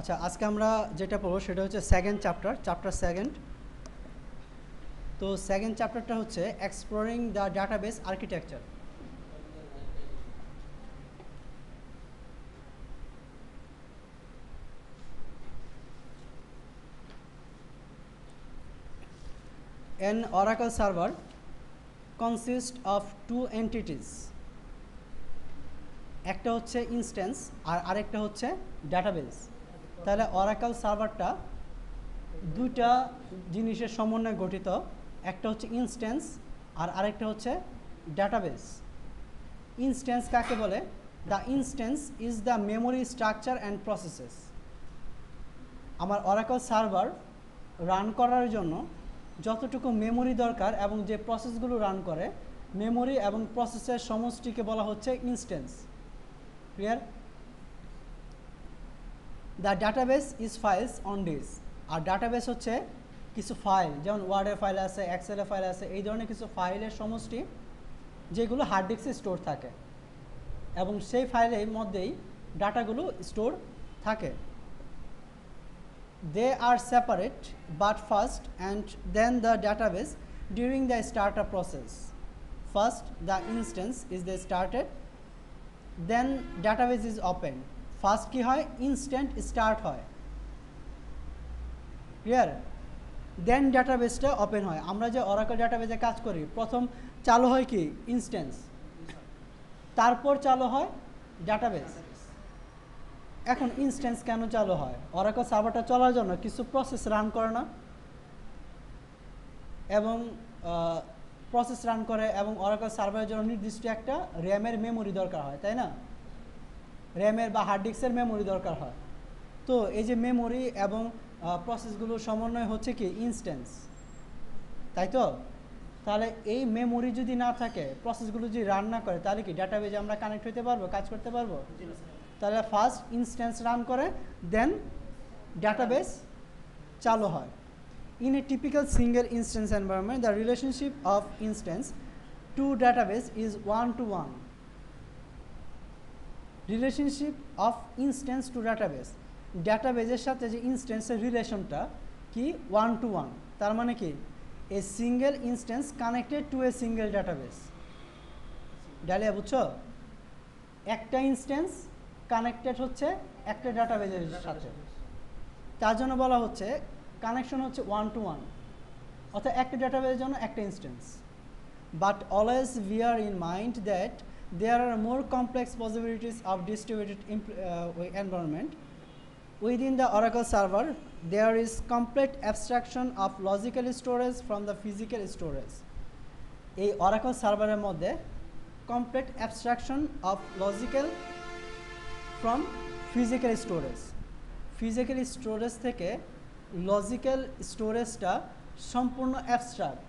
আচ্ছা, আজকে আমরা যেটা পড়ব সেটা হচ্ছে সেকেন্ড চ্যাপ্টার সেকেন্ড। তো সেকেন্ড চ্যাপ্টারটা হচ্ছে exploring the database architecture. An Oracle server consists of two entities. একটা হচ্ছে ইনস্ট্যান্স আর আরেকটা হচ্ছে ডাটাবেস। তাহলে অরাকল সার্ভারটা দুইটা জিনিসের সমন্বয়ে গঠিত, একটা হচ্ছে ইনস্ট্যান্স আর আরেকটা হচ্ছে ডাটাবেস। ইনস্ট্যান্স কাকে বলে? The instance is the memory structure and processes. আমার অরাকল সার্ভার রান করার জন্য যতটুকু মেমোরি দরকার এবং যে প্রসেসগুলো রান করে, মেমোরি এবং প্রসেসের সমষ্টিকে বলা হচ্ছে instance. Clear? The database is files on disk. আর ডাটাবেস হচ্ছে কিছু ফাইল, যেমন ওয়ার্ডের ফাইল আছে, এক্সেলের ফাইল আছে, এই ধরনের কিছু ফাইলের সমষ্টি যেগুলো হার্ড ডিস্কে স্টোর থাকে এবং সেই ফাইলের মধ্যেই ডাটাগুলো স্টোর থাকে। They are separate but first and then the database during the startup process. First the instance is the started, then database is opened. First কি হয়? Instant start হয়। ক্লিয়ার? দেন ডাটাবেসটা ওপেন হয়। আমরা যে অরাকল ডাটাবেসে কাজ করি, প্রথম চালু হয় কি? ইনস্ট্যান্স, তারপর চালু হয় ডাটাবেস। এখন ইনস্ট্যান্স কেন চালু হয়? অরাকল সার্ভারটা চলার জন্য কিছু প্রসেস রান করে না, এবং প্রসেস রান করে এবং অরাকল সার্ভারের জন্য নির্দিষ্ট একটা র্যামের মেমোরি দরকার হয়, তাই না? র্যামের বা হার্ড ডিস্কের মেমোরি দরকার হয়। তো এই যে মেমোরি এবং প্রসেসগুলোর সমন্বয় হচ্ছে কি? ইনস্ট্যান্স, তাই তো? তাহলে এই মেমোরি যদি না থাকে, প্রসেসগুলো যদি রান না করে, তাহলে কি ডাটাবেজে আমরা কানেক্ট হতে পারবো, কাজ করতে পারবো? তাহলে ফার্স্ট ইনস্ট্যান্স রান করে, দেন ডাটাবেস চালু হয়। In a typical single instance environment, the relationship of instance to database is one-to-one. Relationship of instance to database, ডাটাবেজের সাথে যে ইনস্ট্যান্সের রিলেশনটা কি? ওয়ান-টু-ওয়ান। তার মানে কি? A single instance connected to a single database. Dahlia বুঝছো? একটা ইনস্ট্যান্স কানেক্টেড হচ্ছে একটা ডাটাবেজের সাথে, তার জন্য বলা হচ্ছে কানেকশন হচ্ছে ওয়ান-টু-ওয়ান, অর্থাৎ একটা ডাটাবেসের জন্য একটা instance. But always bear in mind that there are more complex possibilities of distributed environment. Within the Oracle server, there is complete abstraction of logical storage from the physical storage. এই Oracle সার্ভারের মধ্যে complete abstraction of logical from physical storage. Physical storage থেকে logical স্টোরেজটা সম্পূর্ণ abstract,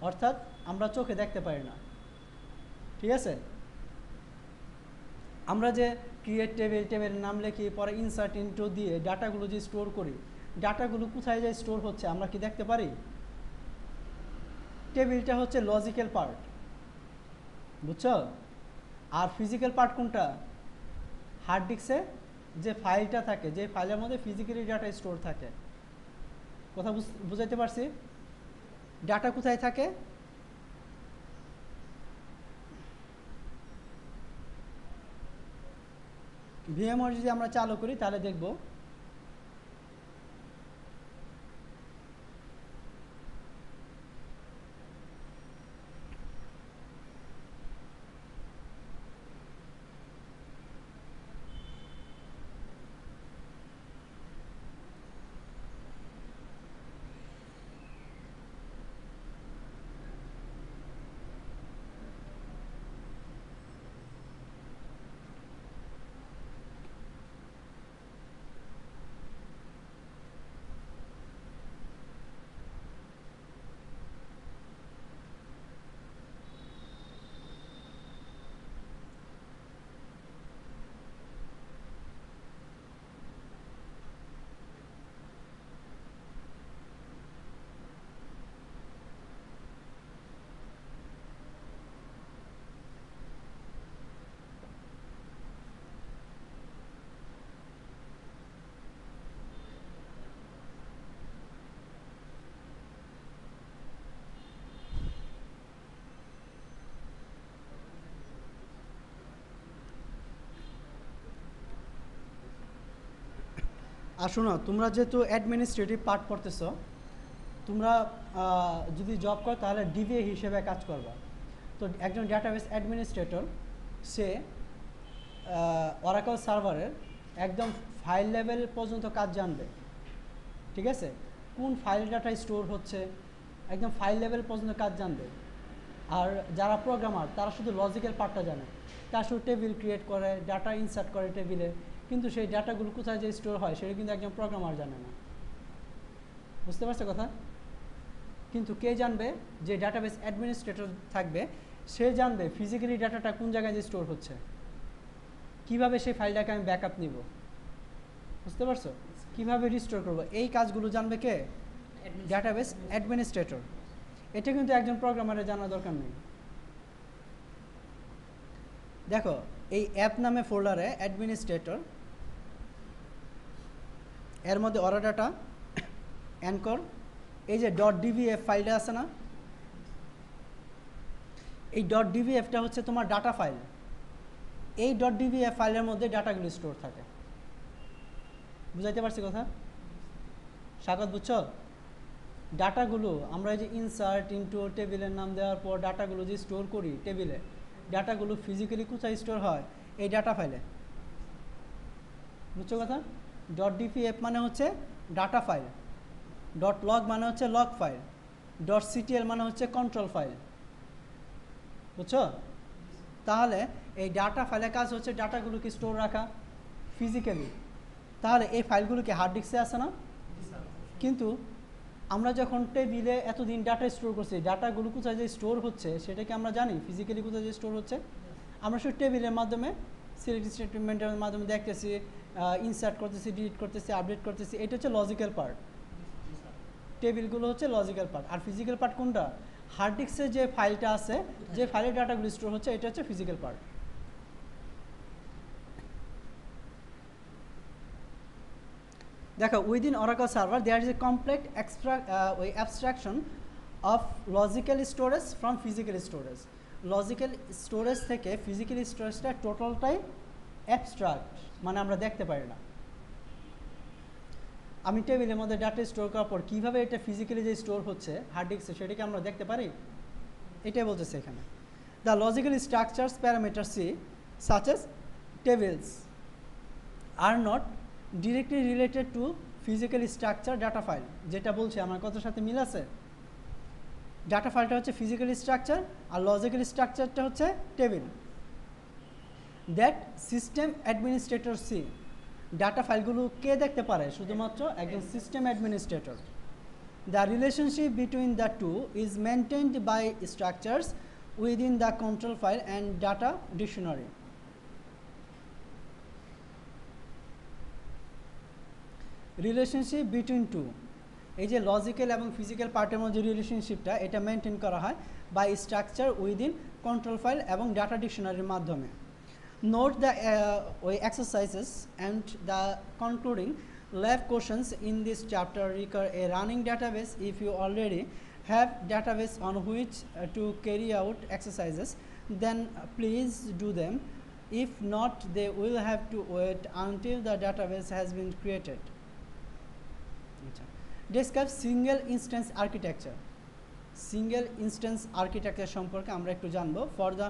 অর্থাৎ আমরা চোখে দেখতে পারি না। ঠিক আছে? আমরা যে ক্রিয়েট টেবিলের নাম লিখি, পরে ইনসার্ট ইনটু দিয়ে ডাটাগুলো যে স্টোর করি, ডাটাগুলো কোথায় যায় স্টোর হচ্ছে আমরা কি দেখতে পারি? টেবিলটা হচ্ছে লজিক্যাল পার্ট, বুঝছো? আর ফিজিক্যাল পার্ট কোনটা? হার্ড ডিস্কে যে ফাইলটা থাকে, যে ফাইলের মধ্যে ফিজিক্যালি ডাটা স্টোর থাকে। কথা বুঝাইতে পারছি? ডাটা কোথায় থাকে? ভিএমওয়ার যদি আমরা চালু করি তাহলে দেখব আর শোনো, তোমরা যেহেতু অ্যাডমিনিস্ট্রেটিভ পার্ট পড়তেছো, তোমরা যদি জব করো তাহলে ডিবিএ হিসেবে কাজ করবা। তো একজন ডেটাবেস অ্যাডমিনিস্ট্রেটর সে অরাকল সার্ভারের একদম ফাইল লেভেল পর্যন্ত কাজ জানবে, ঠিক আছে? কোন ফাইল ডাটা স্টোর হচ্ছে, একদম ফাইল লেভেল পর্যন্ত কাজ জানবে। আর যারা প্রোগ্রামার তারা শুধু লজিক্যাল পার্টটা জানে, তারা শুধু টেবিল ক্রিয়েট করে, ডাটা ইনসার্ট করে টেবিলে, কিন্তু সেই ডাটাগুলো কোথায় যে স্টোর হয় সেটা কিন্তু একজন প্রোগ্রামার জানে না। বুঝতে পারছো কথা? কিন্তু কে জানবে? যে ডাটাবেস অ্যাডমিনিস্ট্রেটর থাকবে সে জানবে ফিজিক্যালি ডাটাটা কোন জায়গায় যে স্টোর হচ্ছে, কিভাবে সেই ফাইলটাকে আমি ব্যাকআপ নিব, বুঝতে পারছো? কিভাবে রিস্টোর করব, এই কাজগুলো জানবে কে? Database administrator. এটা কিন্তু একজন প্রোগ্রামারের জানার দরকার নেই। দেখো এই অ্যাপ নামে ফোল্ডারে অ্যাডমিনিস্ট্রেটর, এর মধ্যে অরা ডাটা, অ্যানকর, এই যে .dbf ফাইলটা আছে না, এই .dbfটা হচ্ছে তোমার ডাটা ফাইল। এই .dbf ফাইলের মধ্যে ডাটাগুলো স্টোর থাকে। বুঝাইতে পারছি কথা? স্বাগত, বুঝছো? ডাটাগুলো আমরা এই যে ইনসার্ট ইনটু টেবিলের নাম দেওয়ার পর ডাটাগুলো যে স্টোর করি টেবিলে, ডাটাগুলো ফিজিক্যালি কোথায় স্টোর হয়? এই ডাটা ফাইলে। বুঝছো কথা? .dbf মানে হচ্ছে ডাটা ফাইল, .log মানে হচ্ছে লগ ফাইল, .ctl মানে হচ্ছে কন্ট্রোল ফাইল। বুঝছো? তাহলে এই ডাটা ফাইলের কাজ হচ্ছে ডাটাগুলোকে স্টোর রাখা ফিজিক্যালি। তাহলে এই ফাইলগুলোকে হার্ড ডিস্কে আসে না? কিন্তু আমরা যখন টেবিলে এতদিন ডাটা স্টোর করছি, ডাটাগুলো কোথায় যে স্টোর হচ্ছে সেটা কি আমরা জানি? ফিজিক্যালি কোথায় যে স্টোর হচ্ছে? আমরা শুধু টেবিলের মাধ্যমে সিলেক্ট স্টেটমেন্টের মাধ্যমে দেখতেছি, ইনসার্ট করতেছি, ডিলিট করতেছি, আপডেট করতেছি। এটা হচ্ছে লজিক্যাল পার্ট। টেবিলগুলো হচ্ছে লজিক্যাল পার্ট। আর ফিজিক্যাল পার্ট কোনটা? হার্ড ডিস্কে যে ফাইলটা আছে, যে ফাইলের ডাটাগুলো স্টোর হচ্ছে, এটা হচ্ছে ফিজিক্যাল পার্ট। দেখো, within Oracle server there is a complex abstraction of logical storage from physical storage. Logical storage থেকে ফিজিক্যাল স্টোরেজটা টোটালটাই অ্যাবস্ট্রাক্ট, মানে আমরা দেখতে পারি না। আমি টেবিলের মধ্যে ডাটা স্টোর করার পর কীভাবে এটা ফিজিক্যালি যে স্টোর হচ্ছে হার্ড ডিস্কে সেটাকে আমরা দেখতে পারি, এটাই বলতেছে এখানে। The logical structures parameter see such as tables are not directly related to physical structure data file. যেটা বলছে আমার কথার সাথে মিল আছে? ডাটা ফাইলটা হচ্ছে ফিজিক্যাল স্ট্রাকচার আর লজিক্যাল স্ট্রাকচারটা হচ্ছে table. That system administrator see, data ফাইলগুলো কে দেখতে পারে? শুধুমাত্র একজন system administrator. The relationship between the two is maintained by structures within the control file and data dictionary. Relationship between two, এই যে লজিক্যাল এবং ফিজিক্যাল পার্টের মধ্যে রিলেশনশিপটা, এটা মেনটেন করা হয় by structure within control file এবং ডাটা ডিকশনারির মাধ্যমে। Note the exercises and the concluding lab questions in this chapter require a running database. If you already have database on which to carry out exercises, then please do them. If not, they will have to wait until the database has been created. Describe single instance architecture. Single instance architecture সম্পর্কে আমরা একটু জানবো। For the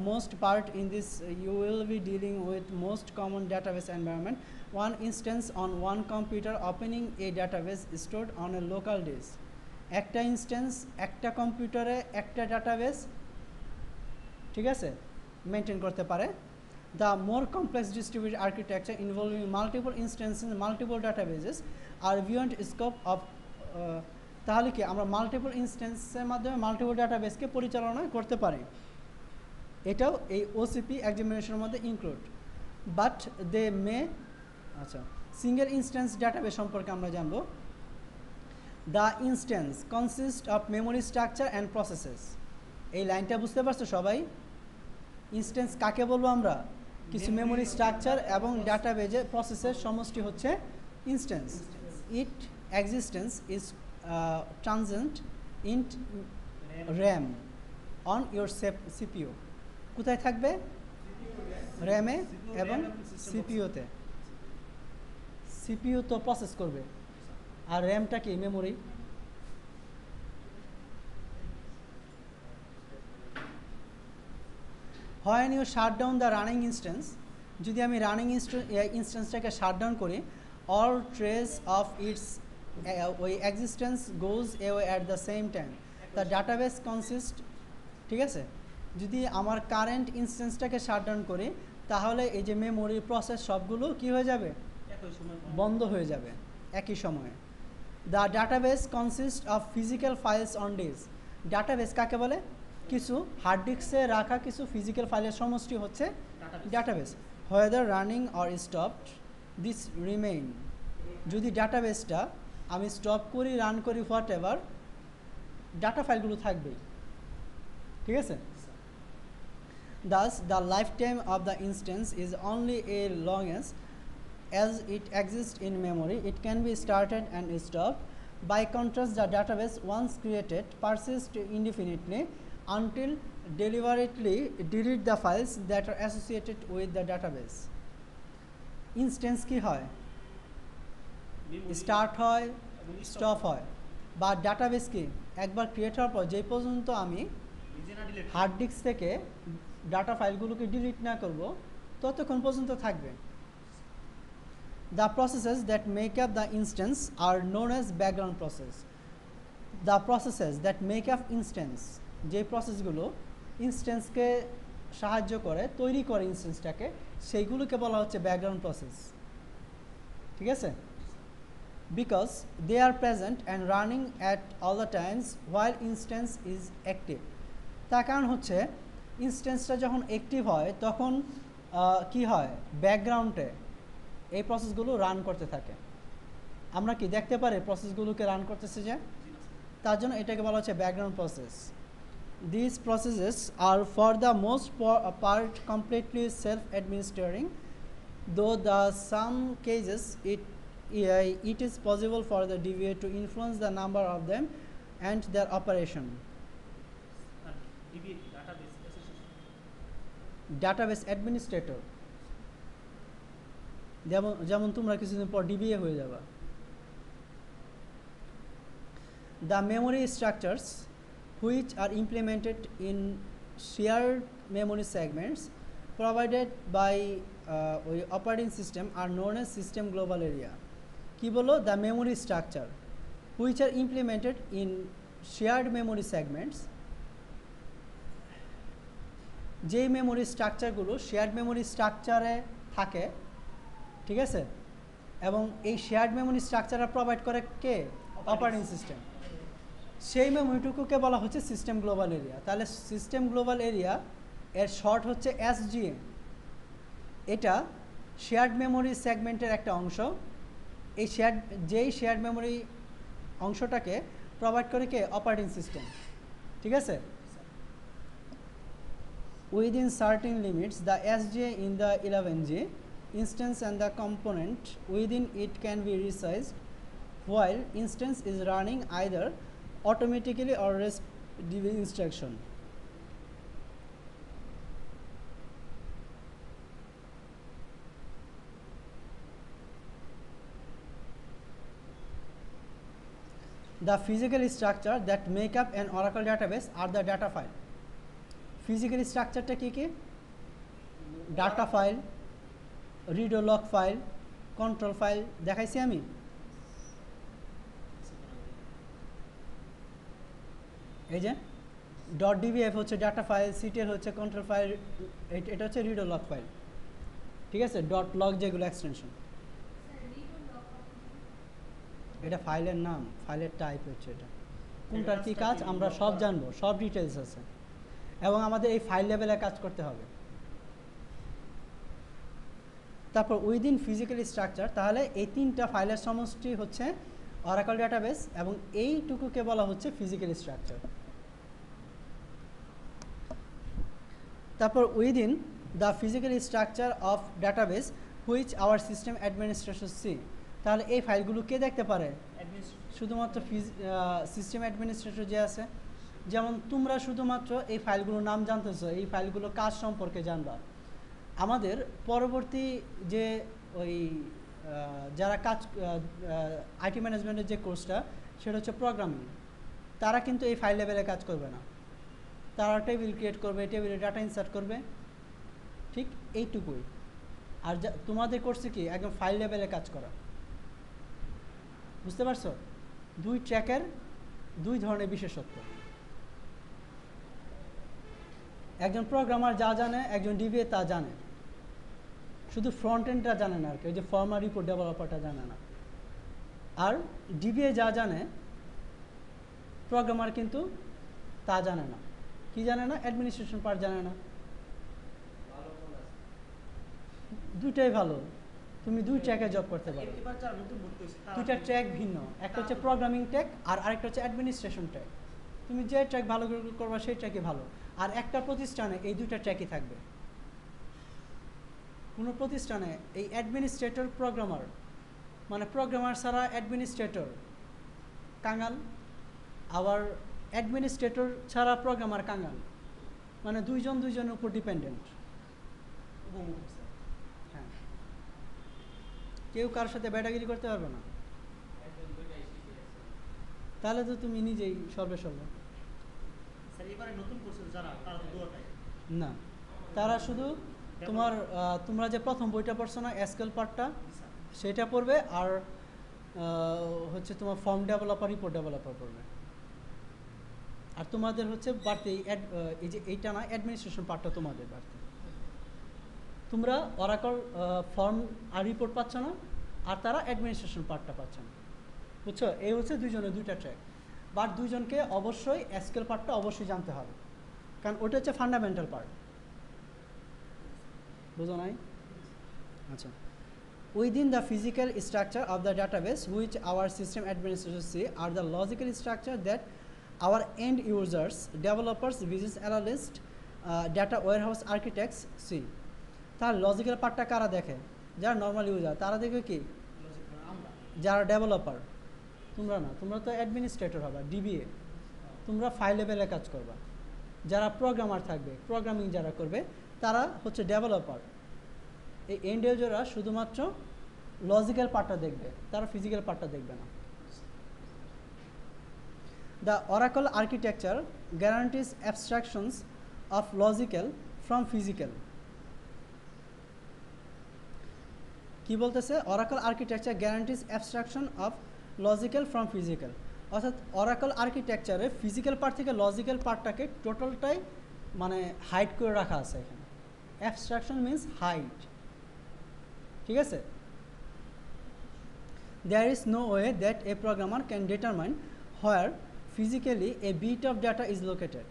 most part in this you will be dealing with most common database environment. One instance on one computer opening a database stored on a local disk. একটা instance একটা কম্পিউটারে একটা database, ঠিক আছে, মেনটেন করতে পারে। The more complex distributed architecture involving multiple instances and multiple databases are beyond scope of তাহলে কি আমরা মাল্টিপল ইনস্ট্যান্সের মাধ্যমে মাল্টিপল ডাটাবেসকে পরিচালনা করতে পারি। এটাও এই ওসিপি এক্সামিনেশনের মধ্যে ইনক্লুড, বাট দে মে। আচ্ছা, সিঙ্গেল ইনস্ট্যান্স ডাটাবেস সম্পর্কে আমরা জানবো। The instance consist of memory structure and processes. এই লাইনটা বুঝতে পারছো সবাই? ইনস্ট্যান্স কাকে বলবো আমরা? কিছু মেমোরি স্ট্রাকচার এবং ডাটাবেজের প্রসেসের সমষ্টি হচ্ছে instance. It existence is transient in RAM on your CPU. কোথায় থাকবে? র্যামে এবং সিপিইউতে। সিপিইউ তো প্রসেস করবে, আর র্যামটা কি memory. When you shut down the running instance, যদি আমি রানিং ইনস্ট্যান্সটাকে শাট ডাউন করি, all trace of its existence goes away at the same time. The database consists, ঠিক আছে, যদি আমার কারেন্ট ইনস্ট্যান্সটাকে শাট ডাউন করি তাহলে এই যে মেমোরি প্রসেস সবগুলো কি হয়ে যাবে, বন্ধ হয়ে যাবে একই সময়ে। The database consist of physical files on disk. Database কাকে বলে? কিছু হার্ড ডিস্কে রাখা কিছু ফিজিক্যাল ফাইলের সমষ্টি হচ্ছে database. whether running or stopped this remain. যদি ডাটাবেসটা আমি স্টপ করি, রান করি, হোয়াট এভার, ডাটা ফাইলগুলো থাকবেই, ঠিক আছে। Thus, the lifetime of the instance is only as long as it exists in memory. It can be started and stopped. By contrast, the database once created persists indefinitely until deliberately delete the files that are associated with the database. Instance কি হয়? Start হয়, stop হয়। বা database কি একবার create হওয়ার পর যে পর্যন্ত আমি হার্ড ডিস্ক থেকে ডাটা ফাইলগুলোকে ডিলিট না করব ততক্ষণ পর্যন্ত থাকবে। The processes that make up the instance are known as background process. The processes that make up instance, যে প্রসেসগুলো ইনস্ট্যান্সকে সাহায্য করে, তৈরি করে ইনস্ট্যান্সটাকে, সেইগুলোকে বলা হচ্ছে ব্যাকগ্রাউন্ড প্রসেস, ঠিক আছে। Because they are present and running at all the times while instance is active. তার কারণ হচ্ছে ইনস্ট্যান্সটা যখন অ্যাক্টিভ হয় তখন কি হয়, ব্যাকগ্রাউন্ডে এই প্রসেসগুলো রান করতে থাকে। আমরা কি দেখতে পারি প্রসেসগুলোকে রান করতেছে যে, তার জন্য এটাকে বলা হচ্ছে background process. This processes are for the most part completely self administrating, though the some cases it is possible for the DBA to influence the number of them and their operation. Database administrator, যেমন তোমরা কিছুদিন পর DBA হয়ে যাবা। The memory structures which are implemented in shared memory segments provided by operating system are known as system global area. কি বলো? The memory structure which are implemented in shared memory segments, যে memory স্ট্রাকচারগুলো shared memory স্ট্রাকচারে থাকে, ঠিক আছে, এবং এই shared memory স্ট্রাকচারটা provide করে কে? Operating system. সেই মেমোরিটুকুকে বলা হচ্ছে সিস্টেম গ্লোবাল এরিয়া। তাহলে সিস্টেম গ্লোবাল এরিয়া এর শর্ট হচ্ছে এসজিএ। এটা শেয়ার্ড মেমোরি সেগমেন্টের একটা অংশ। এই যেই শেয়ার্ড মেমোরি অংশটাকে প্রোভাইড করে কে? অপারেটিং সিস্টেম, ঠিক আছে। Within certain limits, the SGA in the 11G instance and the component within it can be resized while instance is running either automatically or REST DB instruction. The physical structure that make up an Oracle database are the data file. Physical স্ট্রাকচারটা কী কী? Data file, read ও lock file, control file দেখাইছি আমি। এই যে .dbf হচ্ছে data file, CTL হচ্ছে control file, এটা হচ্ছে read ও lock file, ঠিক আছে। .log যেগুলো এক্সটেনশন, এটা ফাইলের নাম, ফাইলের টাইপ হচ্ছে এটা। কোনটার কী কাজ আমরা সব জানবো, সব ডিটেলস আছে, এবং আমাদের এই ফাইল লেভেলে কাজ করতে হবে। তারপর উইদিন ফিজিক্যাল স্ট্রাকচার, তাহলে এই তিনটা ফাইলের সমষ্টি হচ্ছে অরাকল ডাটাবেস, এবং এইটুকুকে বলা হচ্ছে ফিজিক্যাল স্ট্রাকচার। তারপর within the physical structure of database which our system administrator see, তাহলে এই ফাইলগুলো কে দেখতে পারে? শুধুমাত্র সিস্টেম অ্যাডমিনিস্ট্রেটর যে আছে। যেমন তোমরা শুধুমাত্র এই ফাইলগুলোর নাম জানতেছো, এই ফাইলগুলো কাজ সম্পর্কে জানবা। আমাদের পরবর্তী যে ওই যারা কাজ আইটি ম্যানেজমেন্টের যে কোর্সটা সেটা হচ্ছে প্রোগ্রামিং, তারা কিন্তু এই ফাইল লেভেলে কাজ করবে না। তারা টেবিল ক্রিয়েট করবে, টেবিলে ডাটা ইনসার্ট করবে, ঠিক এইটুকুই। আর তোমাদের কোর্সে কি একদম ফাইল লেভেলে কাজ করা, বুঝতে পারছো? দুই ট্র্যাকের দুই ধরনের বিশেষত্ব। একজন প্রোগ্রামার যা জানে, একজন ডিবিএ তা জানে, শুধু ফ্রন্ট এন্ডটা জানে না আর কি, ওই যে ফর্মার রিপোর্ট ডেভেলপারটা জানে না। আর ডিবিএ যা জানে, প্রোগ্রামার কিন্তু তা জানে না। কি জানে না? অ্যাডমিনিস্ট্রেশন পার্ট জানে না। দুইটাই ভালো, তুমি দুই ট্র্যাকে জব করতে পারো। দুইটা ট্র্যাক ভিন্ন, একটা হচ্ছে প্রোগ্রামিং ট্র্যাক আর আরেকটা হচ্ছে অ্যাডমিনিস্ট্রেশন ট্র্যাক। তুমি যে ট্র্যাক ভালো করবা সেই ট্র্যাকই ভালো। আর একটা প্রতিষ্ঠানে এই দুইটা ট্র্যাকই থাকবে। কোনো প্রতিষ্ঠানে এই অ্যাডমিনিস্ট্রেটর প্রোগ্রামার, মানে প্রোগ্রামার ছাড়া অ্যাডমিনিস্ট্রেটর কাঙ্গাল, আবার অ্যাডমিনিস্ট্রেটর ছাড়া প্রোগ্রামার কাঙ্গাল, মানে দুইজন দুইজনের উপর ডিপেন্ডেন্ট। হ্যাঁ, কেউ কারোর সাথে ব্যাটাগিরি করতে পারবে না, তাহলে তো তুমি নিজেই সর্বে সর্বে। না, তারা শুধু তোমরা যে প্রথম বইটা পড়ছো না এসকিউএল পার্টটা, সেটা পড়বে, আর হচ্ছে তোমার ফর্ম ডেভেলপার, রিপোর্ট ডেভেলপার পড়বে। আর তোমাদের হচ্ছে বাড়তে এই যে এইটা না, অ্যাডমিনিস্ট্রেশন পার্টটা তোমাদের বাড়তে। তোমরা অরাকল ফর্ম আর রিপোর্ট পাচ্ছ না, আর তারা অ্যাডমিনিস্ট্রেশন পার্টটা পাচ্ছে না, বুঝছো? এই হচ্ছে দুইজনের দুইটা ট্র্যাক। বাট দুইজনকে অবশ্যই এসকিউএল পার্টটা অবশ্যই জানতে হবে, কারণ ওটা হচ্ছে ফান্ডামেন্টাল পার্ট, বুঝো নাই? আচ্ছা, within the physical structure of the database which our system administrators see are the logical structure that our end users, developers, business analysts, data warehouse architects see. তার লজিক্যাল পার্টটা কারা দেখে? যারা নর্মাল ইউজার, তারা দেখে কি? যারা ডেভেলপার। তোমরা না, তোমরা তো অ্যাডমিনিস্ট্রেটর হবা, ডিবিএ, তোমরা ফাইল লেভেলে কাজ করবা। যারা প্রোগ্রামার থাকবে, প্রোগ্রামিং যারা করবে, তারা হচ্ছে ডেভেলপার। এই এন্ড ইউজাররা শুধুমাত্র লজিক্যাল পার্টটা দেখবে, তারা ফিজিক্যাল পার্টটা দেখবে না। The Oracle architecture guarantees abstractions of logical from physical. কি বলতেছে? Oracle architecture guarantees abstraction of logical from physical. অর্থাৎ Oracle architecture ফিজিক্যাল পার্ট থেকে লজিক্যাল পার্টটাকে টোটালটাই মানে হাইড করে রাখা আছে এখানে। অ্যাবস্ট্রাকশন মিন্স হাইড, ঠিক আছে? There is no way that a programmer can determine where physically a bit of data is located.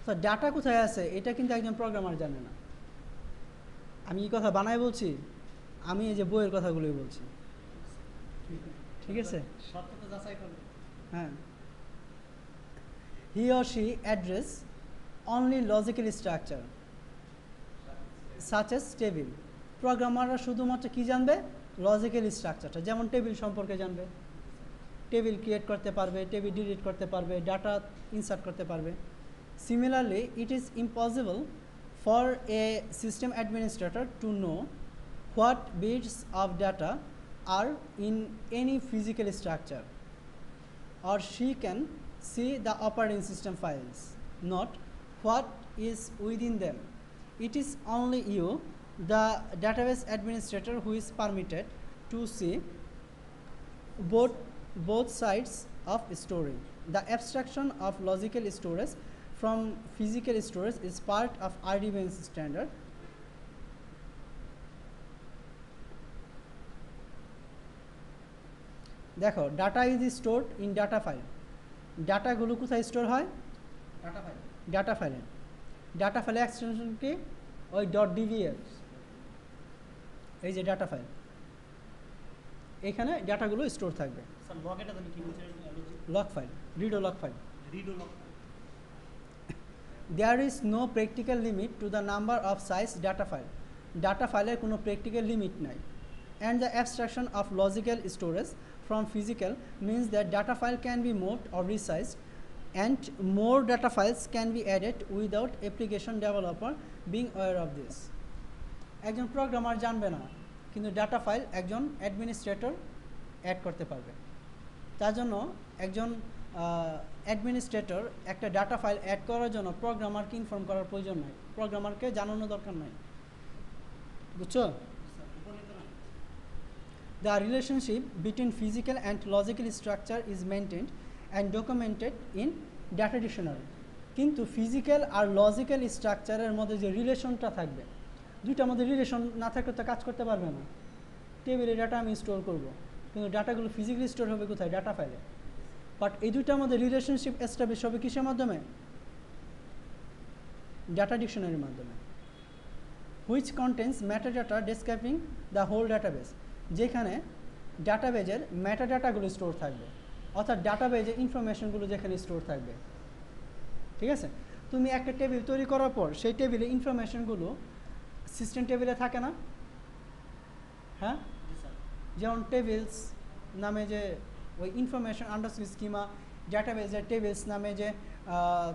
So data কোথায় আছে এটা কিন্তু একজন প্রোগ্রামার জানে না। আমি এই কথা বানাই বলছি, আমি এই যে বইয়ের কথাগুলোই বলছি, ঠিক আছে? হ্যাঁ, he or she address only logical structure such as table. প্রোগ্রামাররা শুধুমাত্র কি জানবে? লজিক্যাল স্ট্রাকচারটা, যেমন টেবিল সম্পর্কে জানবে, টেবিল ক্রিয়েট করতে পারবে, টেবিল ডিলিট করতে পারবে, ডাটা ইনসার্ট করতে পারবে। Similarly it is impossible for a system administrator to know what bits of data are in any physical structure, or she can see the operating system files, not what is within them. It is only you, the database administrator, who is permitted to see both sides of storage. The abstraction of logical storage from physical storage is part of RDBMS standard. দেখো, data is stored in data file. ডাটাগুলো কোথায় store হয়? Data ফাইলে। Data ফাইলে extension কি? ওই .dbs, এই যে ডাটা ফাইল, এখানে ডাটাগুলো স্টোর থাকবে। Lock file, রিডো lock file. There is no practical limit to the number of size data file. Data ফাইলের কোনো প্র্যাকটিক্যাল লিমিট নাই। And the abstraction of logical storage from physical means that data file can be moved or resized, and more data files can be added without application developer being aware of this. একজন programmer জানবে না কিন্তু data file একজন administrator add করতে পারবে। তার জন্য একজন অ্যাডমিনিস্ট্রেটর একটা ডাটা ফাইল অ্যাড করার জন্য প্রোগ্রামারকে ইনফর্ম করার প্রয়োজন নাই, প্রোগ্রামারকে জানানো দরকার নাই, বুঝছো? The relationship between physical and logical structure is maintained and documented in data dictionary. কিন্তু ফিজিক্যাল আর লজিক্যাল স্ট্রাকচারের মধ্যে যে রিলেশনটা থাকবে, দুইটার মধ্যে রিলেশন না থাকলে তো কাজ করতে পারবে না। টেবিলে ডাটা আমি স্টোর করব, কিন্তু ডাটাগুলো ফিজিক্যালি স্টোর হবে কোথায়? ডাটা ফাইলে। বাট এই দুইটার মধ্যে রিলেশনশিপ এস্টাবলিশ হবে কিসের মাধ্যমে? ডাটা ডিকশনারির মাধ্যমে। Which contents metadata describing the whole database, যেখানে ডাটাবেজের মেটাডাটাগুলো স্টোর থাকবে, অর্থাৎ ডাটাবেজের ইনফরমেশনগুলো যেখানে স্টোর থাকবে। ঠিক আছে? তুমি একটা টেবিল তৈরি করার পর সেই টেবিলে ইনফরমেশনগুলো সিস্টেম টেবিলে থাকে না? হ্যাঁ, যেমন টেবিলস নামে যে ওই ইনফরমেশন আন্ডারস্কোর স্কিমা ডাটাবেজের টেবিলস নামে যে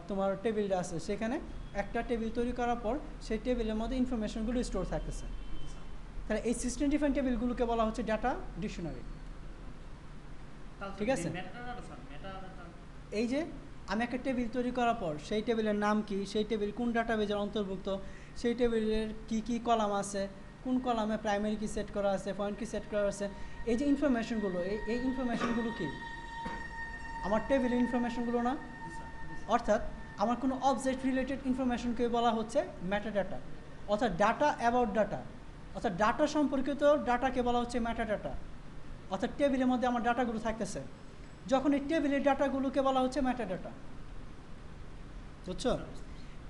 তোমার টেবিলটা আছে, সেখানে একটা টেবিল তৈরি করার পর সেই টেবিলের মধ্যে ইনফরমেশনগুলো স্টোর থাকতেছে। তাহলে এই সিস্টেম ডিফাইন টেবিলগুলোকে বলা হচ্ছে ডাটা ডিকশনারি। ঠিক আছে? এই যে আমি একটা টেবিল তৈরি করার পর সেই টেবিলের নাম কি, সেই টেবিল কোন ডাটাবেজের অন্তর্ভুক্ত, সেই টেবিলের কি কি কলাম আছে, কোন কলামে প্রাইমারি কি সেট করা আছে, পয়েন্ট কি সেট করা আছে, এই যে ইনফরমেশনগুলো, এই ইনফরমেশনগুলো কি আমার টেবিলের ইনফরমেশনগুলো না? অর্থাৎ আমার কোনো অবজেক্ট রিলেটেড ইনফরমেশনকে বলা হচ্ছে মেটাডাটা, অর্থাৎ ডাটা অ্যাবাউট ডাটা, অর্থাৎ ডাটা সম্পর্কিত ডাটাকে বলা হচ্ছে মেটাডাটা। অর্থাৎ টেবিলের মধ্যে আমার ডাটাগুলো থাকতেছে, যখন এই টেবিলের ডাটাগুলোকে বলা হচ্ছে মেটাডাটা। বুঝছো?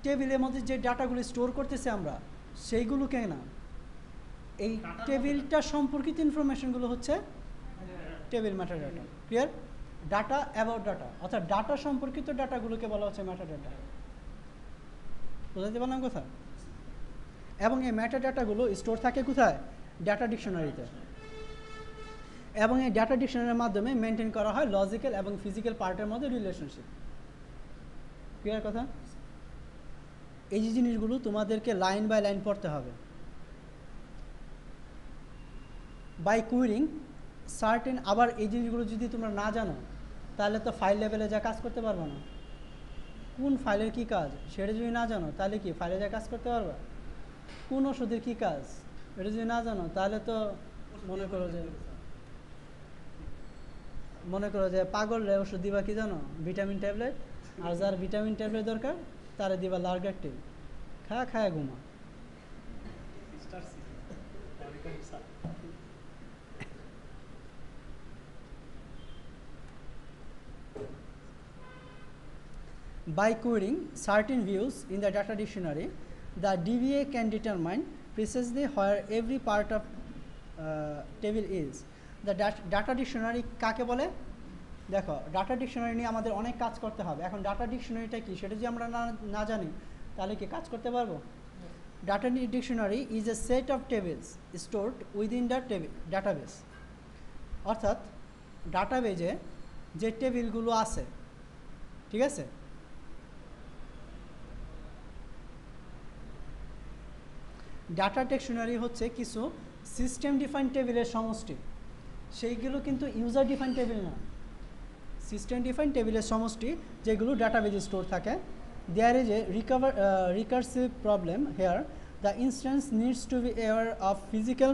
টেবিলের মধ্যে যে ডাটাগুলো স্টোর করতেছে আমরা, সেইগুলোকে না, এই টেবিলটা সম্পর্কিত ইনফরমেশনগুলো হচ্ছে table metadata. Clear? Data about data, অর্থাৎ ডাটা সম্পর্কিত ডাটাগুলোকে বলা হচ্ছে মেটাডাটা। বুঝতে পারলাম কথা? এবং এই মেটাডাটাগুলো স্টোর থাকে কোথায়? ডাটা ডিকশনারিতে। এবং এই ডাটা ডিকশনারির মাধ্যমে মেনটেন করা হয় লজিক্যাল এবং ফিজিক্যাল পার্টের মধ্যে রিলেশনশিপ। ক্লিয়ার কথা? এই যে জিনিসগুলো তোমাদেরকে লাইন বাই লাইন পড়তে হবে। বাই কুইরিং সার্টেন, আবার এই জিনিসগুলো যদি তোমরা না জানো তাহলে তো ফাইল লেভেলে যা কাজ করতে পারবে না। কোন ফাইলের কি কাজ সেটা যদি না জানো তাহলে কি ফাইলে যা কাজ করতে পারবে? কোন ওষুধের কি কাজ এটা যদি না জানো তাহলে তো মনে করো যে পাগলরে ওষুধ দিবা কি জানো? Vitamin tablet. আর যার ভিটামিন ট্যাবলেট দরকার তারে দিবা লার্গার টেল, খায়া ঘুমা। By querying certain views in the data dictionary, the DBA can determine precisely where every part of table is. The data dictionary কাকে বলে? দেখো, ডাটা ডিকশনারি নিয়ে আমাদের অনেক কাজ করতে হবে। এখন ডাটা ডিকশনারিটা কি সেটা যদি আমরা না জানি তাহলে কি কাজ করতে পারবো? Data dictionary is a set of tables stored within the database, অর্থাৎ ডাটাবেজে যে টেবিলগুলো আছে, ঠিক আছে, ডাটা ডিকশনারি হচ্ছে কিছু সিস্টেম ডিফাইন টেবিলের সমষ্টি। সেইগুলো কিন্তু ইউজার ডিফাইন টেবিল না, সিস্টেম ডিফাইন টেবিলের সমষ্টি যেগুলো ডাটাবেজে স্টোর থাকে। There is a recursive problem here, the instance needs to be aware of physical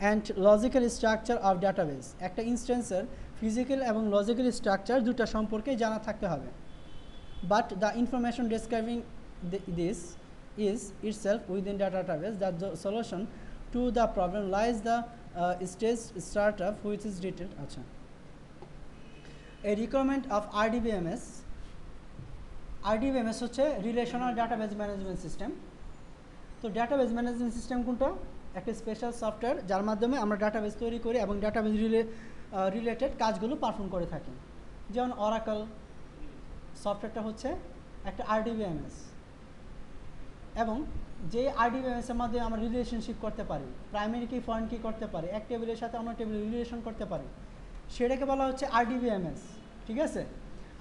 and logical structure of database. একটা ইনস্ট্যান্সের ফিজিক্যাল এবং লজিক্যাল স্ট্রাকচার দুটা সম্পর্কে জানা থাকতে হবে। But the information describing this is itself within the database. The solution to the problem lies the stage startup which is detailed. Acha. A requirement of RDBMS. RDBMS হচ্ছে relational database management system. তো database management system কোনটা? একটা special software যার মাধ্যমে আমরা database তৈরি করি এবং ডাটাবেজ রিলেটেড কাজগুলো পারফর্ম করে থাকি। যেমন অরাকল সফটওয়্যারটা হচ্ছে একটা RDBMS, এবং যে RDBMS-এর মাধ্যমে আমরা রিলেশনশিপ করতে পারি, প্রাইমারি কি ফরেন কি করতে পারি, এক টেবিলের সাথে অন্য টেবিলে রিলেশন করতে পারি, সেটাকে বলা হচ্ছে RDBMS। ঠিক আছে?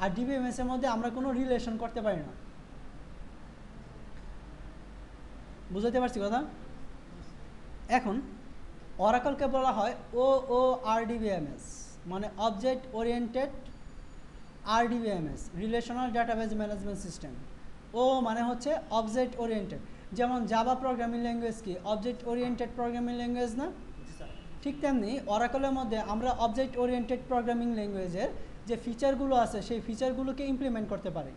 RDBMS-এর মধ্যে আমরা কোনো রিলেশন করতে পারি না। বুঝতে পারছি কথা? এখন অরাকলকে বলা হয় ও ও আরডিবিএমএস, মানে object oriented RDBMS, relational database management system. O মানে হচ্ছে অবজেক্ট ওরিয়েন্টেড, যেমন জাভা প্রোগ্রামিং ল্যাঙ্গুয়েজ কি অবজেক্ট ওরিয়েন্টেড প্রোগ্রামিং ল্যাঙ্গুয়েজ না? ঠিক তেমনি অরাকলের মধ্যে আমরা অবজেক্ট ওরিয়েন্টেড প্রোগ্রামিং ল্যাঙ্গুয়েজের যে ফিচারগুলো আছে সেই ফিচারগুলোকে ইমপ্লিমেন্ট করতে পারি।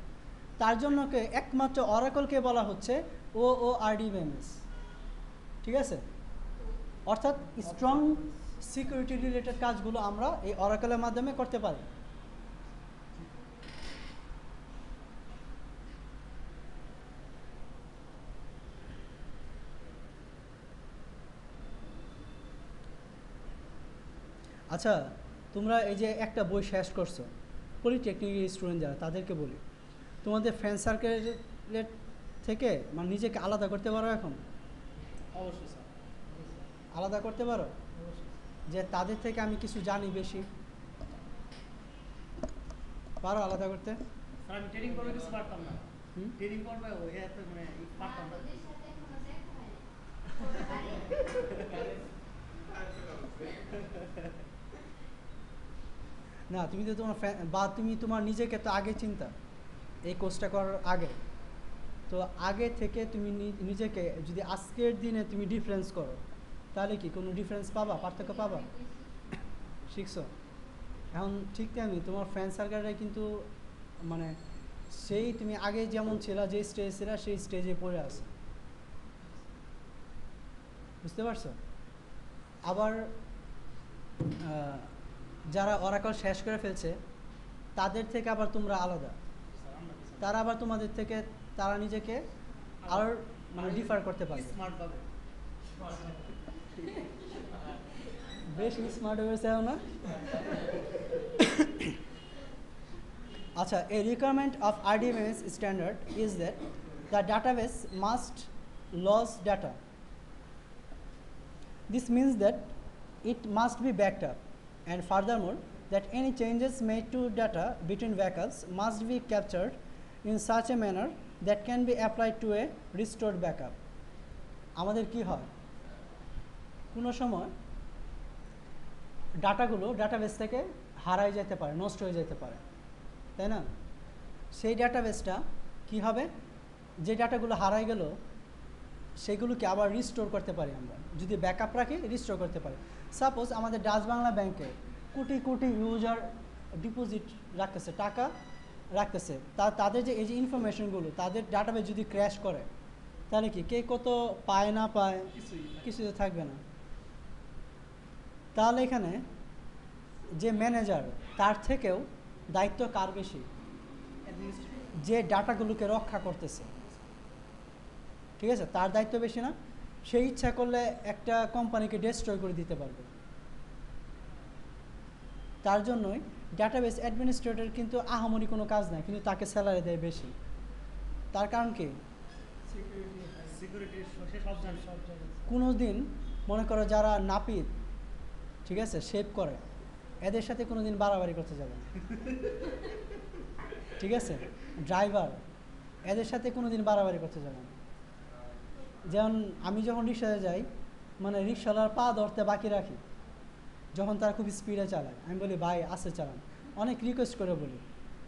তার জন্য একমাত্র অরাকলকে বলা হচ্ছে ও ও আরডিবিএমএস। ঠিক আছে, অর্থাৎ স্ট্রং সিকিউরিটি রিলেটেড কাজগুলো আমরা এই অরাকলের মাধ্যমে করতে পারি। আচ্ছা, তোমরা এই যে একটা বই শেষ করছো, পলিটেকনিকের স্টুডেন্ট যারা, তাদেরকে বলি তোমাদের ফ্রেন্ড সার্কেলের থেকে মানে নিজেকে আলাদা করতে পারো এখন? অবশ্যই স্যার, আলাদা করতে পারো যে তাদের থেকে আমি কিছু জানি বেশি? পারো আলাদা করতে? স্যার আমি ট্রেনিং পর্বে কিছু পারতাম না, ট্রেনিং পর্বে ওই এত মানে পারতাম না। না, তুমি তো তোমার বা তুমি তোমার নিজেকে তো আগে চিন্তা এই কোর্সটা করার আগে, তো আগে থেকে তুমি নিজেকে যদি আজকের দিনে তুমি ডিফারেন্স করো তাহলে কি কোনো ডিফারেন্স পাবা, পার্থক্য পাবা? শিখছো এখন ঠিক তেমনি তোমার ফ্রেন্ড সার্কেলরা কিন্তু মানে সেই তুমি আগে যেমন ছিল, যে স্টেজ ছিল সেই স্টেজে পড়ে আছে, বুঝতে পারছো? আবার যারা অরাকল শেষ করে ফেলছে তাদের থেকে আবার তোমরা আলাদা, তারা আবার তোমাদের থেকে তারা নিজেকে আর মানে ডিফার করতে পারে, স্মার্ট ভাবে। বেশ স্মার্ট হয়েছে না? আচ্ছা, a requirement of RDBMS standard is that the database must lose data. This means that it must be backed up, and furthermore that any changes made to data between backups must be captured in such a manner that can be applied to a restored backup. আমাদের কি হয়, কোনো সময় ডাটাগুলো database থেকে হারাই যেতে পারে, নষ্ট হয়ে যেতে পারে, তাই না? সেই ডাটাবেসটা কি হবে, যে ডাটাগুলো হারাই গেল সেগুলোকে আবার রিস্টোর করতে পারি আমরা, যদি ব্যাকআপ রাখি রিস্টোর করতে পারি। সাপোজ আমাদের ডাচ বাংলা ব্যাংকে কোটি কোটি ইউজার ডিপোজিট রাখতেছে, টাকা রাখতেছে, তাদের যে এই যে ইনফরমেশনগুলো তাদের ডাটাবেস যদি ক্র্যাশ করে তাহলে কি কে কত পায় না পায় কিছু থাকবে না। তাহলে এখানে যে ম্যানেজার তার থেকেও দায়িত্ব কার বেশি? যে ডাটাগুলোকে রক্ষা করতেছে, ঠিক আছে, তার দায়িত্ব বেশি না? সেই ইচ্ছা করলে একটা কোম্পানিকে ডিস্ট্রয় করে দিতে পারবে। তার জন্যই ডাটাবেস অ্যাডমিনিস্ট্রেটর কিন্তু আহামরি কোনো কাজ নাই, কিন্তু তাকে স্যালারি দেয় বেশি। তার কারণ কি, কোনো দিন মনে করো যারা নাপিত, ঠিক আছে, শেভ করে, এদের সাথে কোনো দিন বাড়াবাড়ি করতে যাবে না, ঠিক আছে, ড্রাইভার, এদের সাথে কোনো দিন বাড়াবাড়ি করতে যাবে না। যেমন আমি যখন রিক্সাতে যাই, মানে রিক্সাওয়ালার পা ধরতে বাকি রাখি, যখন তারা খুব স্পিডে চালায় আমি বলি ভাই আস্তে চালান, অনেক রিকোয়েস্ট করে বলি,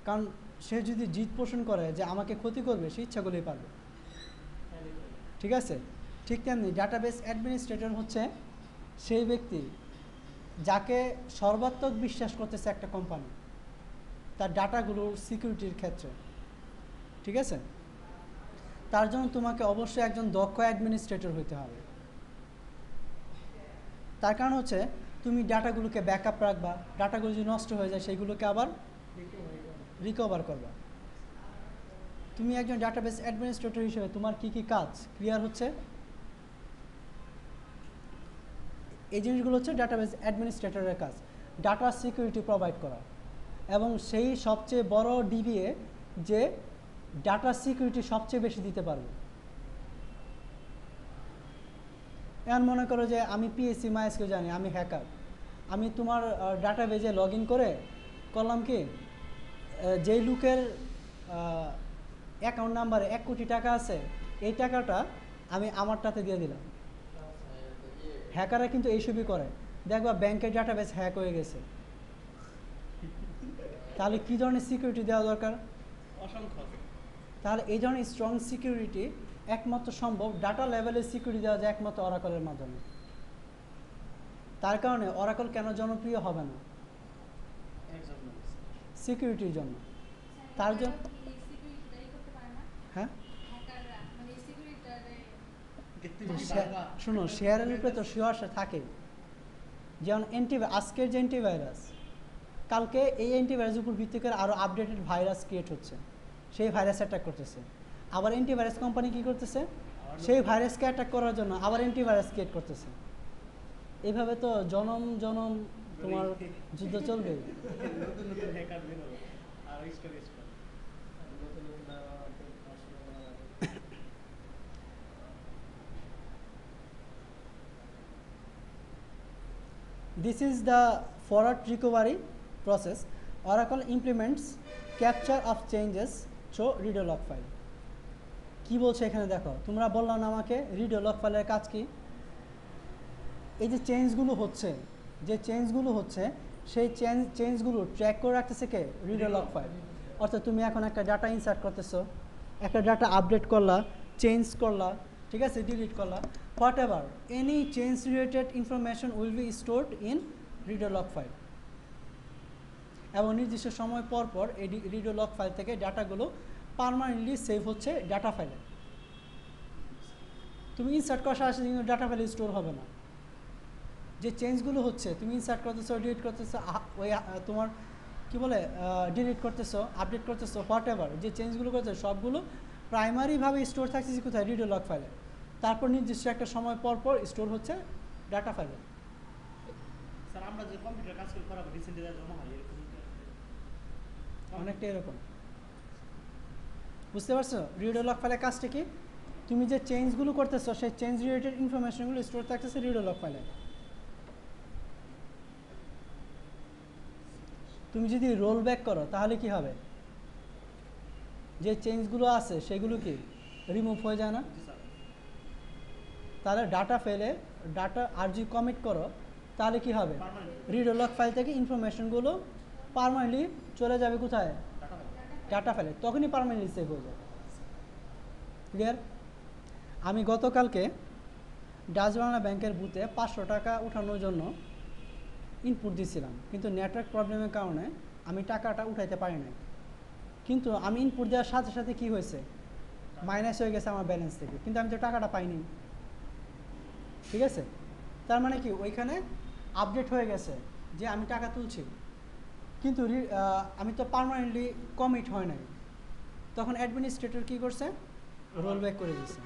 কারণ সে যদি জিদ পোষণ করে যে আমাকে ক্ষতি করবে সে ইচ্ছা করলেই পারবে, ঠিক আছে। ঠিক তেমনি ডাটাবেস অ্যাডমিনিস্ট্রেটর হচ্ছে সেই ব্যক্তি যাকে সর্বাত্মক বিশ্বাস করতেছে একটা কোম্পানি তার ডাটাগুলোর সিকিউরিটির ক্ষেত্রে, ঠিক আছে। তার জন্য তোমাকে অবশ্যই একজন দক্ষ অ্যাডমিনিস্ট্রেটর হতে হবে। তার কারণ হচ্ছে তুমি ডাটাগুলোকে ব্যাকআপ রাখবা, ডাটাগুলো যদি নষ্ট হয়ে যায় সেইগুলোকে আবার রিকভার করবা। তুমি একজন ডাটাবেস অ্যাডমিনিস্ট্রেটর হিসেবে তোমার কি কি কাজ ক্লিয়ার হচ্ছে? এই জিনিসগুলো হচ্ছে ডাটাবেস অ্যাডমিনিস্ট্রেটরের কাজ, ডাটা সিকিউরিটি প্রোভাইড করা, এবং সেই সবচেয়ে বড় ডিবিএ যে ডাটা সিকিউরিটি সবচেয়ে বেশি দিতে পারবে। এখন মনে করো যে আমি পিএসসি মাইএসকিউ জানি, আমি হ্যাকার, আমি তোমার ডাটাবেজে লগ ইন করে করলাম কি, যেই লোকের অ্যাকাউন্ট নাম্বারে 1 কোটি টাকা আছে এই টাকাটা আমি আমারটাতে দিয়ে দিলাম, হ্যাকাররা কিন্তু এইসবই করে, দেখবা ব্যাংকের ডাটাবেস হ্যাক হয়ে গেছে, তাহলে কী ধরনের সিকিউরিটি দেওয়া দরকার? অসংখ্য। তাহলে এই ধরনের স্ট্রং সিকিউরিটি একমাত্র সম্ভব, ডাটা লেভেলের সিকিউরিটি দেওয়া যায় একমাত্র অরাকলের মাধ্যমে। তার কারণে অরাকল কেন জনপ্রিয় হবে না? সিকিউরিটির জন্য। তার জন্য হ্যাঁ শুনো, শেয়ারের উপরে তো শেয়ার থাকে, যেমন আজকের যে অ্যান্টিভাইরাস, কালকে এই অ্যান্টিভাইরাসের উপর ভিত্তি করে আরও আপডেটেড ভাইরাস ক্রিয়েট হচ্ছে, সেই ভাইরাস অ্যাটাক করতেছে। আবার অ্যান্টিভাইরাস কোম্পানি কী করতেছে? সেই ভাইরাসকে অ্যাটাক করার জন্য আবার অ্যান্টিভাইরাস ক্রিয়েট করতেছে। এইভাবে তো জনম জনম তোমার যুদ্ধ চলবে। This is the forward recovery process. Oracle implements capture of changes through redo log file. কি বলছে এখানে দেখো, তোমরা বললাম না আমাকে redo log ফাইলের কাজ কি? এই যে চেঞ্জগুলো হচ্ছে, সেই চেঞ্জগুলো ট্র্যাক করে রাখতেছে কে? redo log file. অর্থাৎ তুমি এখন একটা ডাটা ইনসার্ট করতেছো, একটা ডাটা আপডেট করলা, চেঞ্জ করলা, ঠিক আছে, ডিলিট করলা, whatever, any change related information will be stored in redo log file. এবং নির্দিষ্ট সময় পর পর এই redo log ফাইল থেকে ডাটাগুলো পার্মানেন্টলি সেভ হচ্ছে ডাটা ফাইলে। তুমি ইনসার্ট করার সাথে কিন্তু ডাটা ফাইলে স্টোর হবে না। যে চেঞ্জগুলো হচ্ছে, তুমি ইনসার্ট করতেছো, ডিলিট করতেছো, ওই তোমার কি বলে ডিলিট করতেছো, আপডেট করতেছো, whatever, যে চেঞ্জগুলো করতেছো সবগুলো প্রাইমারিভাবে স্টোর থাকছে কোথায়? redo log ফাইলে। তারপর নির্দিষ্ট একটা সময় পর পর স্টোর হচ্ছে ডাটা ফাইলে। স্যার আমরা যে কম্পিউটার কাজ করা রিসেন্টলি জমা হয় এরকম অনেকটা এরকম, বুঝতে পারছো? redo log ফাইলের কাজটা কি? তুমি যে চেঞ্জগুলো করতেছো সেই চেঞ্জ রিলেটেড ইনফরমেশনগুলো স্টোর থাকতেছে redo log ফাইলে। তুমি যদি রোল ব্যাক করো তাহলে কি হবে? যে চেঞ্জগুলো আছে সেগুলো কি রিমুভ হয়ে যায় না? তাহলে ডাটা ফেলে ডাটা আর যদি কমিট করো তাহলে কি হবে? redo log ফাইল থেকে ইনফরমেশনগুলো পার্মানেন্টলি চলে যাবে কোথায়? ডাটা ফাইলে, তখনই পার্মানেন্টলি সেভ হয়ে যাবে। ক্লিয়ার? আমি গতকালকে ডাচ বাংলা ব্যাংকের বুথে 500 টাকা উঠানোর জন্য ইনপুট দিয়েছিলাম, কিন্তু নেটওয়ার্ক প্রবলেমের কারণে আমি টাকাটা উঠাইতে পারি নাই। কিন্তু আমি ইনপুট দেওয়ার সাথে সাথে কি হয়েছে? মাইনাস হয়ে গেছে আমার ব্যালেন্স থেকে, কিন্তু আমি তো টাকাটা পাইনি। ঠিক আছে, তার মানে কি ওইখানে আপডেট হয়ে গেছে যে আমি টাকা তুলছি, কিন্তু আমি তো পার্মানেন্টলি কমিট হয় নাই। তখন অ্যাডমিনিস্ট্রেটর কী করছে? রোল ব্যাক করে দিয়েছে।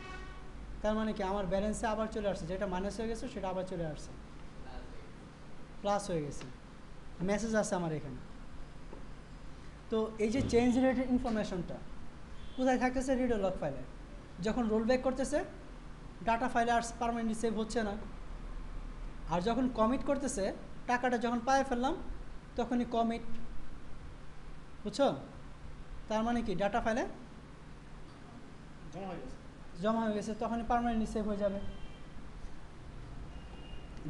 তার মানে কি আমার ব্যালেন্সে আবার চলে আসছে, যেটা মাইনাস হয়ে গেছে সেটা আবার চলে আসছে, প্লাস হয়ে গেছে, মেসেজ আছে আমার এখানে। তো এই যে চেঞ্জ রিলেটেড ইনফরমেশনটা কোথায় থাকতেছে? redo log ফাইলে। যখন রোল ব্যাক করতেছে ডাটা ফাইলে আর পার্মানেন্টলি সেভ হচ্ছে না, আর যখন কমিট করতেছে টাকাটা যখন পায়ে ফেললাম তখনই কমিট, বুঝছো? তার মানে কি ডাটা ফাইলে জমা হয়ে গেছে, তখনই পার্মানেন্টলি সেভ হয়ে যাবে।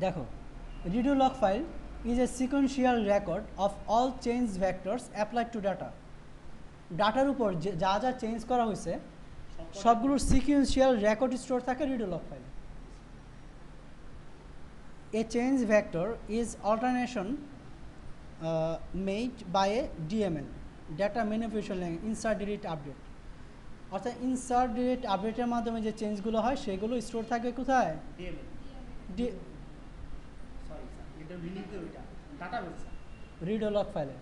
দেখো, redo log file is a sequential record of all change vectors applied to data. ডাটার উপর যা যা চেঞ্জ করা হয়েছে সবগুলোর সিকুয়েন্সিয়াল রেকর্ড স্টোর থাকে redo log file. A change vector is alternation made by a DML, data manipulation language, insert delete update. অর্থাৎ insert delete আপডেটের মাধ্যমে যে চেঞ্জগুলো হয় সেগুলো স্টোর থাকে কোথায়? redo log ফাইলে।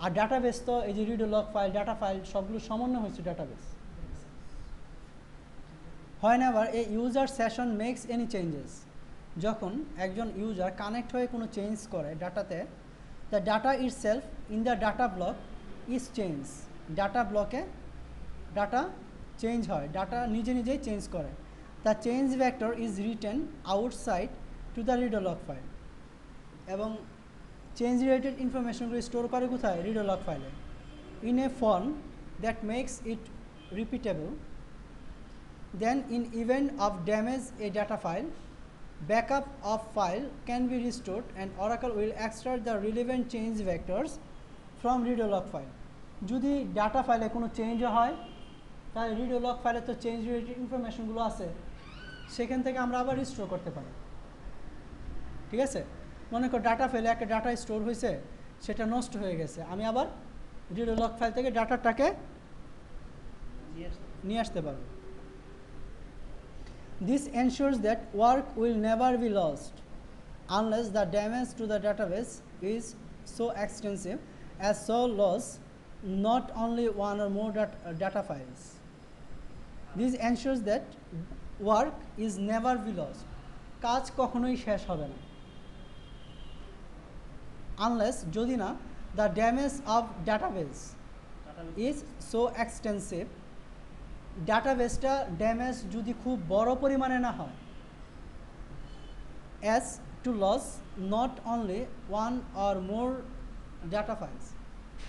আর ডাটাবেস তো এই যে redo log file, data file সবগুলো সমন্বয় হচ্ছে database. Whenever a user session makes any changes, যখন একজন ইউজার কানেক্ট হয়ে কোনো চেঞ্জ করে ডাটাতে, the data itself in the data block is change. Data ব্লকে ডাটা চেঞ্জ হয়, ডাটা নিজে নিজেই চেঞ্জ করে। The change vector is written outside to the redo log file. এবং চেঞ্জ রিলেটেড ইনফরমেশনগুলো স্টোর করে কোথায়? redo log ফাইলে, in a form that makes it repeatable Then in event of damage a data file, backup of file can be restored and Oracle will extract the relevant change vectors from redo log file. যদি data ফাইলে কোনো change হয় তাহলে redo log ফাইলে তো change related ইনফরমেশনগুলো আছে, সেখান থেকে আমরা আবার রিস্টোর করতে পারি। ঠিক আছে, মনে করো ডাটা ফাইলে একটা ডাটা স্টোর হয়েছে, সেটা নষ্ট হয়ে গেছে, আমি আবার redo log ফাইল থেকে ডাটাটাকে নিয়ে আসতে পারবো। This ensures that work will never be lost unless the damage to the database is so extensive as to lose not only one or more data files. This ensures that work is never be lost. কাজ কখনোই শেষ হবে না। Unless যদি না the damage of database is so extensive, ডাটাবেসটা damage যদি খুব বড় পরিমাণে না হয়, as to lose not only one or more data files,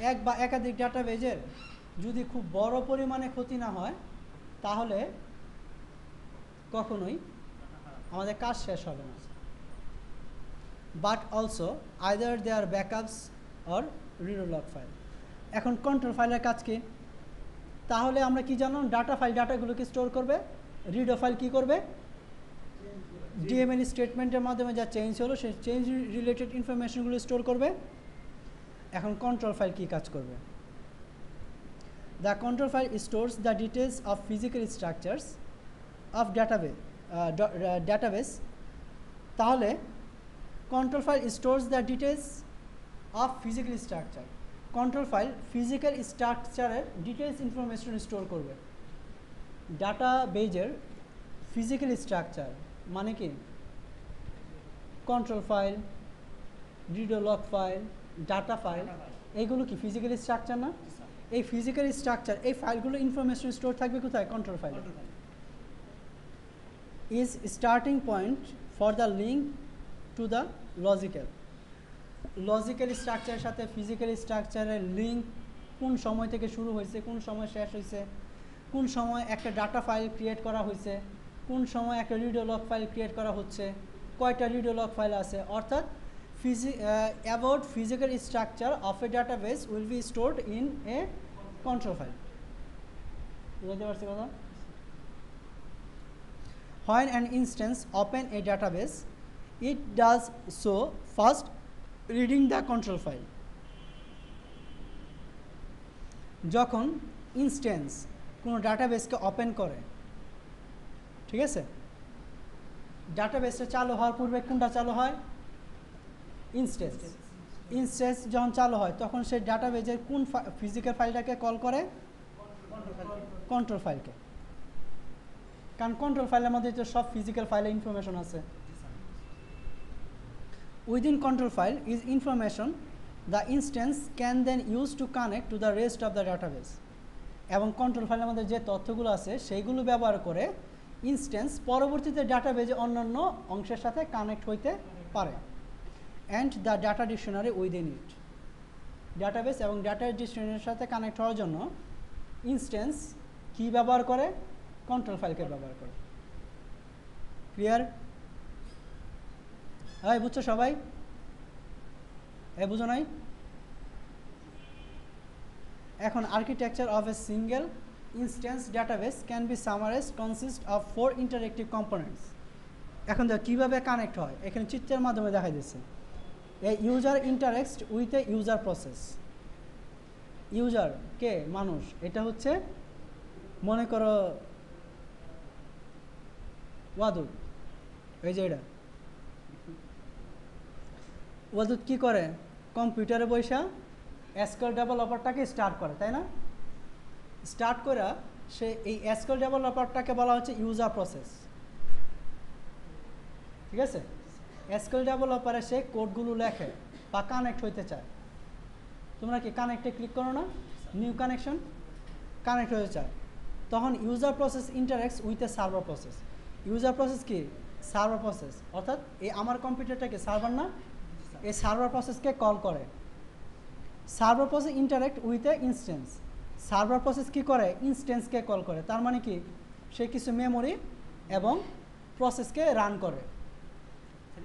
এক বা একাধিক ডাটাবেজের যদি খুব বড় পরিমাণে ক্ষতি না হয়, তাহলে কখনোই আমাদের কাজ শেষ হবে না। But also either they are backups or redo log file. এখন কন্ট্রোল ফাইলের কাজ কি? তাহলে আমরা কি জানো, ডাটা ফাইল ডাটাগুলোকে স্টোর করবে, রিডো ফাইল কি করবে, ডিএমএল স্টেটমেন্টের মাধ্যমে যা চেঞ্জ হলো সেই চেঞ্জ রিলেটেড ইনফরমেশনগুলো স্টোর করবে। এখন কন্ট্রোল ফাইল কি কাজ করবে? The control file stores the details of physical structures of database. তাহলে control file stores the details of physical structure. Control file physical স্ট্রাকচারের ডিটেলস ইনফরমেশন স্টোর করবে। ডাটাবেজের ফিজিক্যাল স্ট্রাকচার মানে কি? Control file, redo log file, data file, এইগুলো কি physical structure না? এই ফিজিক্যাল স্ট্রাকচার, এই ফাইলগুলো ইনফরমেশন স্টোর থাকবে কোথায়? Control file. Is starting point for the link to the logical. Logical স্ট্রাকচারের সাথে ফিজিক্যাল স্ট্রাকচারের লিঙ্ক কোন সময় থেকে শুরু হয়েছে, কোন সময় শেষ হয়েছে, কোন সময় একটা ডাটা ফাইল ক্রিয়েট করা হয়েছে, কোন সময় একটা redo log ফাইল ক্রিয়েট করা হচ্ছে, কয়টা redo log ফাইল আছে, অর্থাৎ about physical structure of a database will be stored in a control file. বুঝতে পারছি কথা? When an instance open a database, it does so first reading the control file. যখন instance কোনো ডাটাবেসকে open করে, ঠিক আছে, ডাটাবেসটা চালু হওয়ার পূর্বে কোনটা চালু হয়? ইনস্ট্যান্স। ইনস্ট্যান্স যখন চালু হয় তখন সেই ডাটাবেজের কোন ফিজিক্যাল ফাইলটাকে কল করে? কন্ট্রোল ফাইলকে। কারণ কন্ট্রোল ফাইলের মধ্যে তো সব ফিজিক্যাল ফাইলের ইনফরমেশন আছে। Within control file is information the instance can then use to connect to the rest of the database. এবং কন্ট্রোল ফাইলের মধ্যে যে তথ্যগুলো আছে সেইগুলো ব্যবহার করে ইনস্ট্যান্স পরবর্তীতে ডাটাবেজে অন্যান্য অংশের সাথে কানেক্ট হইতে পারে। And the data dictionary within it. Database এবং ডাটা ডিকশনারির সাথে কানেক্ট হওয়ার জন্য ইনস্ট্যান্স কি ব্যবহার করে? কন্ট্রোল ফাইলকে ব্যবহার করে। ক্লিয়ার? হ্যাঁ, বুঝছো সবাই? বুঝো নাই? এখন architecture of a single instance database can be summarised consist of 4 interactive components. এখন দেখো কীভাবে কানেক্ট হয়, এখানে চিত্রের মাধ্যমে দেখা দিচ্ছে। A user interact with a user process. User কে? মানুষ। এটা হচ্ছে মনে করো ওয়াদুদ, এই যে এটা ওয়াদুদ কি করে? কম্পিউটারে বসে এসকিউএল ডেভেলপারটাকে স্টার্ট করে, তাই না? স্টার্ট করে সে এই এসকিউএল ডেভেলপারটাকে বলা হচ্ছে ইউজার প্রসেস। ঠিক আছে, এসকিউএল ডেভেলপারে সে কোডগুলো লেখে বা কানেক্ট হইতে চায়। তোমরা কি কানেক্টে ক্লিক করো না? নিউ কানেকশন, কানেক্ট হতে চায়। তখন user process interacts with a server process. User process কি? Server process. অর্থাৎ এই আমার কম্পিউটারটাকে সার্ভার না, এই সার্ভার প্রসেসকে কল করে। Server process interact with a instance. Server process কি করে? ইনস্ট্যান্সকে কল করে। তার মানে কি? সে কিছু মেমোরি এবং প্রসেসকে রান করে।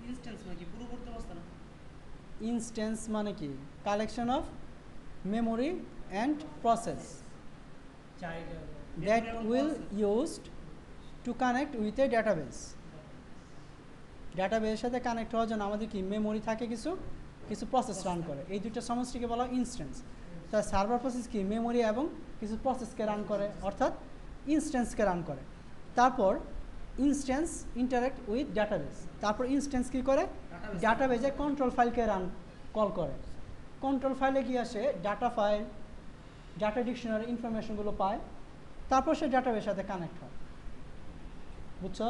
ইনস্ট্যান্স মানে কি পূর্ববর্তী অবস্থা না? ইনস্ট্যান্স মানে কি collection of memory and process that will used to connect with a database. ডাটাবেসের সাথে কানেক্ট হওয়ার জন্য আমাদের কি মেমোরি থাকে, কিছু প্রসেস রান করে। এই দুইটা সমষ্টিকে বলা হয় ইনস্ট্যান্স। তার সার্ভার প্রসেস কি মেমোরি এবং কিছু প্রসেসকে রান করে, অর্থাৎ ইনস্ট্যান্সকে রান করে। তারপর ইনস্ট্যান্স ইন্টারাক্ট উইথ ডাটাবেস। তারপর ইনস্ট্যান্স কি করে, ডাটাবেজে কন্ট্রোল ফাইলকে কল করে। কন্ট্রোল ফাইলে কি আসে, ডাটা ফাইল, ডাটা ডিকশনারি ইনফরমেশনগুলো পায়, তারপর সে ডাটাবেসের সাথে কানেক্ট হয়। বুঝছো?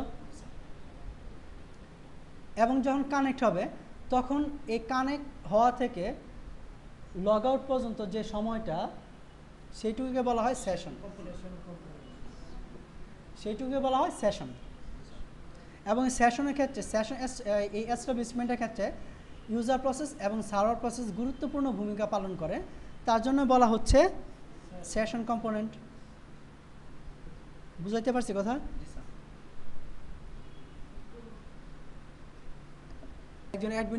এবং যখন কানেক্ট হবে তখন এই কানেক্ট হওয়া থেকে লগ আউট পর্যন্ত যে সময়টা, সেইটুকুকে বলা হয় সেশন। সেইটুকুকে বলা হয় সেশন। এবং সেশনের ক্ষেত্রে এই এস্টাবলিশমেন্টের ক্ষেত্রে ইউজার প্রসেস এবং সার্ভার প্রসেস গুরুত্বপূর্ণ ভূমিকা পালন করে। তার জন্য বলা হচ্ছে সেশন কম্পোনেন্ট। বুঝাইতে পারছি কথা? একজন অ্যাডমিন